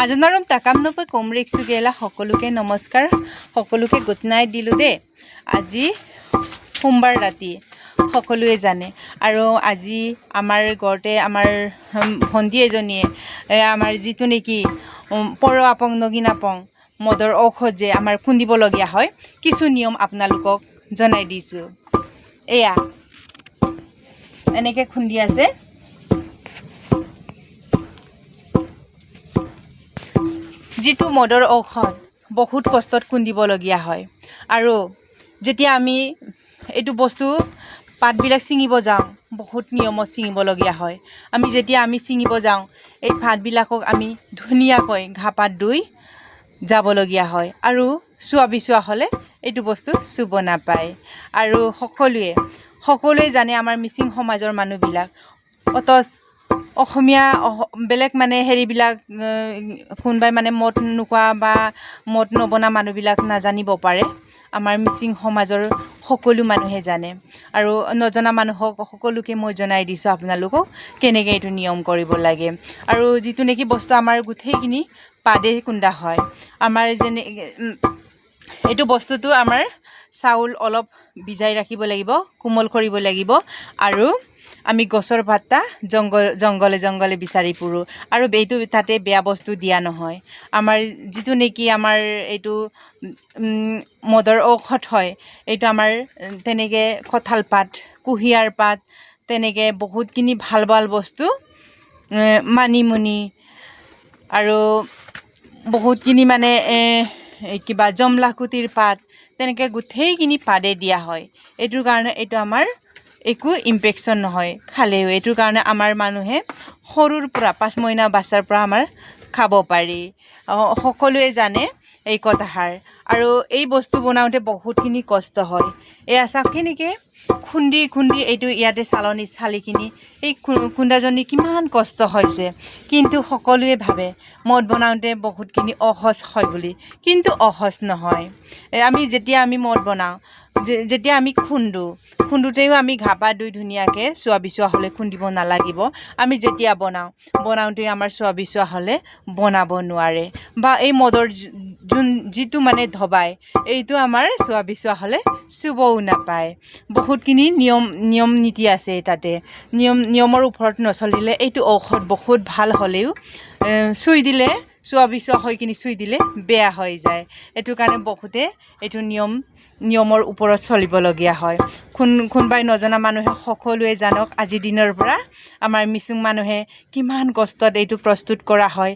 আজনাৰম তাকামনপে কমৰেক সুগেলা সকলোকে নমস্কাৰ সকলোকে গুড নাইট দিলো দে আজি সোমবাৰ ৰাতি সকলোৱে জানে আৰু আজি আমাৰ ঘৰতে আমাৰ ভন্টি এজনীয়ে আমাৰ যিটো নেকি পৰ আপং নগিনাপং মদৰ ঔষধ যে আমাৰ খুন্দিবলগীয়া হয় কিছু নিয়ম আপোনালোকক জনাই দিছোঁ এয়া এনেকৈ খুন্দি আছে যিটো মদৰ ঔষধ বহুত কষ্টত খুন্দিবলগীয়া হয় আৰু যেতিয়া আমি এইটো বস্তু পাতবিলাক ছিঙিব যাওঁ বহুত নিয়মত ছিঙিবলগীয়া হয় আমি যেতিয়া ছিঙিব যাওঁ এই পাতবিলাকক আমি ধুনীয়াকৈ ঘাপাত ধুই যাবলগীয়া হয় আৰু চুৱা বিচুৱা হ'লে এইটো বস্তু চুব নাপায় আৰু সকলোৱে জানে আমাৰ মিচিং সমাজৰ মানুহবিলাক অত অসমীয়া বেলেগ মানে হেৰিবিলাক কোনোবাই মানে মদ নোখোৱা বা মদ নবনা মানুহবিলাক নাজানিব পাৰে আমাৰ মিচিং সমাজৰ সকলো মানুহে জানে আৰু নজনা মানুহক সকলোকে মই জনাই দিছোঁ আপোনালোকক কেনেকৈ এইটো নিয়ম কৰিব লাগে আৰু যিটো নেকি বস্তু আমাৰ গোটেইখিনি পাদে খুন্দা হয় আমাৰ যেনে এইটো বস্তুটো আমাৰ চাউল অলপ ভিজাই ৰাখিব লাগিব কোমল কৰিব লাগিব আৰু আমি গছৰ পাতা জংগলে বিচাৰি ফুৰোঁ আৰু এইটো তাতে বেয়া বস্তু দিয়া নহয় আমাৰ যিটো নেকি আমাৰ এইটো মদৰ ঔষধ হয় এইটো আমাৰ তেনেকৈ কঁঠাল পাত কুঁহিয়াৰ পাত তেনেকৈ বহুতখিনি ভাল ভাল বস্তু মানিমুনি আৰু বহুতখিনি মানে কিবা জমলাকুটিৰ পাত তেনেকৈ গোটেইখিনি পাতে দিয়া হয় এইটোৰ কাৰণে এইটো আমাৰ একো ইনফেকশ্যন নহয় খালেও এইটোৰ কাৰণে আমাৰ মানুহে সৰুৰ পৰা 5 মহিনা বাচ্ছাৰ পৰা আমাৰ খাব পাৰি সকলোৱে জানে এই কথাষাৰ আৰু এই বস্তু বনাওঁতে বহুতখিনি কষ্ট হয় এয়া চাওক কেনেকৈ খুন্দি এইটো ইয়াতে চালিখিনি এই খুন্দাজনী কিমান কষ্ট হৈছে কিন্তু সকলোৱে ভাবে মদ বনাওঁতে বহুতখিনি অসহজ হয় বুলি কিন্তু অসহজ নহয় আমি যেতিয়া মদ বনাওঁ যেতিয়া আমি খুন্দোতেও আমি ঘাপা ধুই ধুনীয়াকৈ চুৱা বিচুৱা হ'লে খুন্দিব নালাগিব আমি যেতিয়া বনাওঁতে আমাৰ চুৱা বিচুৱা হ'লে বনাব নোৱাৰে বা এই মদৰ যিটো মানে ধবাই এইটো আমাৰ চুৱা বিচুৱা হ'লে চুবও নাপায় বহুতখিনি নিয়ম নীতি আছে তাতে নিয়মৰ ওপৰত নচলিলে এইটো ঔষধ বহুত ভাল হ'লেও চুই দিলে চুৱা বিচুৱা হৈ কিনি চুই দিলে বেয়া হৈ যায় এইটো কাৰণে বহুতে এইটো নিয়মৰ ওপৰত চলিবলগীয়া হয় কোনোবাই নজনা মানুহে সকলোৱে জানক আজিৰ দিনৰ পৰা আমাৰ মিচিং মানুহে কিমান কষ্টত এইটো প্ৰস্তুত কৰা হয়